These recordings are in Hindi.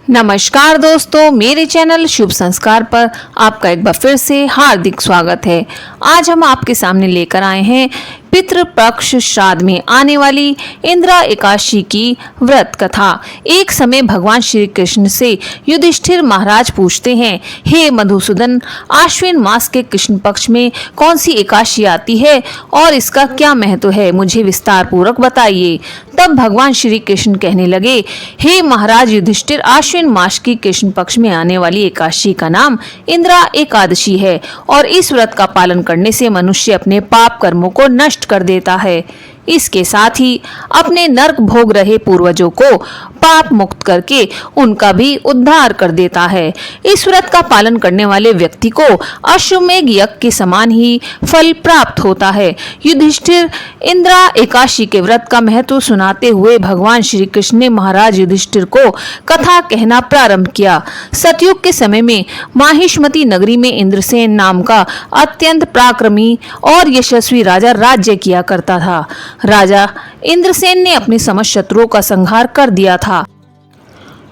नमस्कार दोस्तों, मेरे चैनल शुभ संस्कार पर आपका एक बार फिर से हार्दिक स्वागत है। आज हम आपके सामने लेकर आए हैं पितृपक्ष श्राद्ध में आने वाली इंदिरा एकादशी की व्रत कथा। एक समय भगवान श्री कृष्ण से युधिष्ठिर महाराज पूछते हैं, हे मधुसूदन, आश्विन मास के कृष्ण पक्ष में कौन सी एकादशी आती है और इसका क्या महत्व है, मुझे विस्तार पूर्वक बताइए। तब भगवान श्री कृष्ण कहने लगे, हे महाराज युधिष्ठिर, आश्विन मास की कृष्ण पक्ष में आने वाली एकादशी का नाम इंदिरा एकादशी है और इस व्रत का पालन करने से मनुष्य अपने पाप कर्मों को नष्ट कर देता है। इसके साथ ही अपने नरक भोग रहे पूर्वजों को पाप मुक्त करके उनका भी उद्धार कर देता है। इस व्रत का पालन करने वाले व्यक्ति को अश्वमेध यज्ञ के समान ही फल प्राप्त होता है। युधिष्ठिर इंदिरा एकादशी के व्रत का महत्व सुनाते हुए भगवान श्री कृष्ण ने महाराज युधिष्ठिर को कथा कहना प्रारंभ किया। सतयुग के समय में माहिष्मती नगरी में इंद्रसेन नाम का अत्यंत पराक्रमी और यशस्वी राजा राज्य किया करता था। राजा इंद्रसेन ने अपने समस्त शत्रुओं का संहार कर दिया था।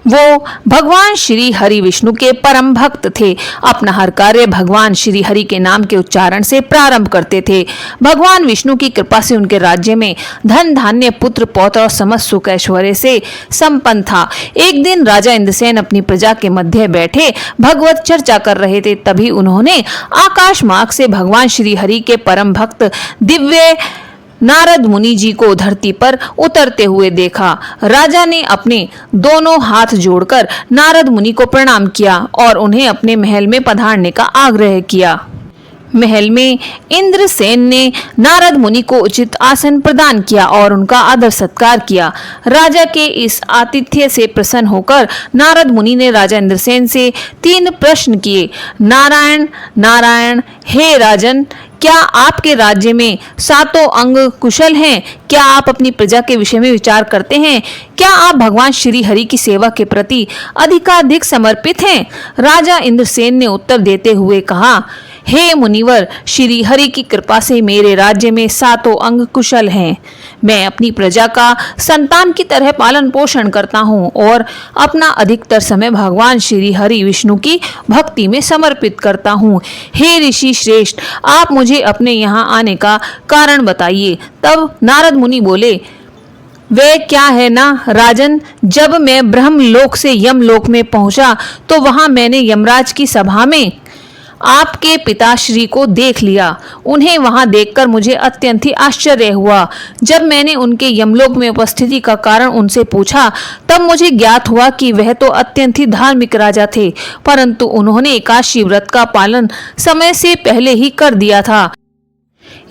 वो भगवान श्री हरि विष्णु के परम भक्त थे। अपना हर कार्य भगवान श्री हरि के नाम के उच्चारण से प्रारंभ करते थे। भगवान विष्णु की कृपा से उनके राज्य में धन धान्य पुत्र पौत्र और समस्त सुख ऐश्वर्य से संपन्न था। एक दिन राजा इंद्रसेन अपनी प्रजा के मध्य बैठे भगवत चर्चा कर रहे थे। तभी उन्होंने आकाश मार्ग से भगवान श्री हरि के परम भक्त दिव्य नारद मुनि जी को धरती पर उतरते हुए देखा। राजा ने अपने दोनों हाथ जोड़कर नारद मुनि को प्रणाम किया और उन्हें अपने महल में पधारने का आग्रह किया। महल में इंद्रसेन ने नारद मुनि को उचित आसन प्रदान किया और उनका आदर सत्कार किया। राजा के इस आतिथ्य से प्रसन्न होकर नारद मुनि ने राजा इंद्रसेन से 3 प्रश्न किए। नारायण नारायण, हे राजन, क्या आपके राज्य में 7 अंग कुशल हैं? क्या आप अपनी प्रजा के विषय में विचार करते हैं? क्या आप भगवान श्री हरि की सेवा के प्रति अधिकाधिक समर्पित हैं? राजा इंद्रसेन ने उत्तर देते हुए कहा, हे मुनिवर, श्री हरि की कृपा से मेरे राज्य में 7 अंग कुशल हैं। मैं अपनी प्रजा का संतान की तरह पालन पोषण करता हूँ और अपना अधिकतर समय भगवान श्री हरि विष्णु की भक्ति में समर्पित करता हूँ। हे ऋषि श्रेष्ठ, आप मुझे अपने यहाँ आने का कारण बताइए। तब नारद मुनि बोले, वे क्या है ना राजन, जब मैं ब्रह्मलोक से यमलोक में पहुंचा तो वहां मैंने यमराज की सभा में आपके पिताश्री को देख लिया। उन्हें वहां देखकर मुझे अत्यंत ही आश्चर्य हुआ। जब मैंने उनके यमलोक में उपस्थिति का कारण उनसे पूछा तब मुझे ज्ञात हुआ कि वह तो अत्यंत ही धार्मिक राजा थे, परंतु उन्होंने एकादशी व्रत का पालन समय से पहले ही कर दिया था,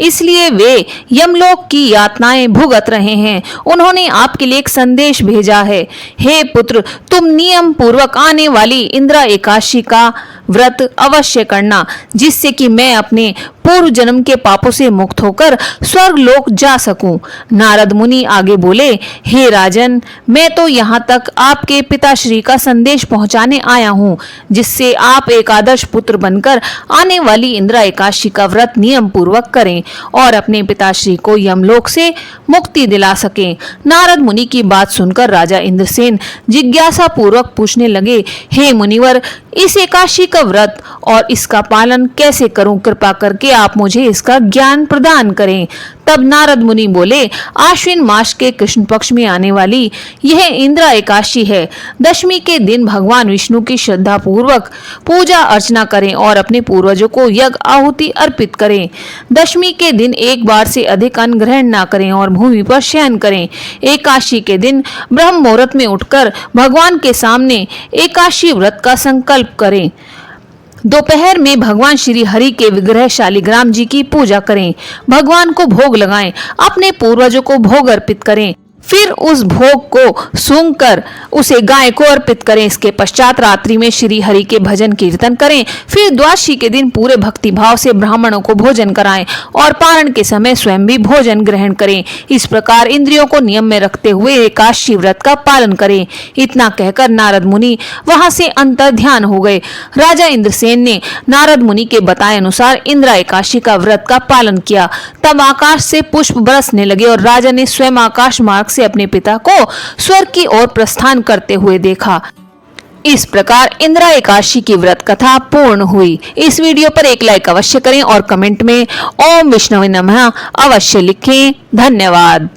इसलिए वे यमलोक की यातनाएं भुगत रहे हैं। उन्होंने आपके लिए एक संदेश भेजा है। हे पुत्र, तुम नियम पूर्वक आने वाली इंदिरा एकादशी का व्रत अवश्य करना, जिससे कि मैं अपने पूर्व जन्म के पापों से मुक्त होकर स्वर्ग लोक जा सकूं। नारद मुनि आगे बोले, हे राजन, मैं तो यहाँ तक आपके पिताश्री का संदेश पहुँचाने आया हूँ, जिससे आप एक आदर्श पुत्र बनकर आने वाली इंदिरा एकादशी का व्रत नियम पूर्वक करें और अपने पिताश्री को यमलोक से मुक्ति दिला सकें। नारद मुनि की बात सुनकर राजा इंद्रसेन जिज्ञासा पूर्वक पूछने लगे, हे मुनिवर, इस एकादशी का व्रत और इसका पालन कैसे करूं? कृपा करके आप मुझे इसका ज्ञान प्रदान करें। तब नारद मुनि बोले, आश्विन मास के कृष्ण पक्ष में आने वाली यह इंदिरा एकादशी है। दशमी के दिन भगवान विष्णु की श्रद्धा पूर्वक पूजा अर्चना करें और अपने पूर्वजों को यज्ञ आहुति अर्पित करें। दशमी के दिन एक बार से अधिक अन्न ग्रहण न करें और भूमि पर शयन करें। एकादशी के दिन ब्रह्म मुहूर्त में उठकर भगवान के सामने एकादशी व्रत का संकल्प करें। दोपहर में भगवान श्री हरि के विग्रह शालिग्राम जी की पूजा करें। भगवान को भोग लगाएं, अपने पूर्वजों को भोग अर्पित करें, फिर उस भोग को सूंघकर उसे गाय को अर्पित करें। इसके पश्चात रात्रि में श्री हरि के भजन कीर्तन करें। फिर द्वादशी के दिन पूरे भक्ति भाव से ब्राह्मणों को भोजन कराएं और पारण के समय स्वयं भी भोजन ग्रहण करें। इस प्रकार इंद्रियों को नियम में रखते हुए एकादशी व्रत का पालन करें। इतना कहकर नारद मुनि वहां से अंतर ध्यान हो गए। राजा इंद्रसेन ने नारद मुनि के बताए अनुसार इंदिरा एकादशी का व्रत का पालन किया। तब आकाश से पुष्प बरसने लगे और राजा ने स्वयं आकाश मार्ग से अपने पिता को स्वर्ग की ओर प्रस्थान करते हुए देखा। इस प्रकार इंदिरा एकादशी की व्रत कथा पूर्ण हुई। इस वीडियो पर एक लाइक अवश्य करें और कमेंट में ओम विष्णवे नमः अवश्य लिखें। धन्यवाद।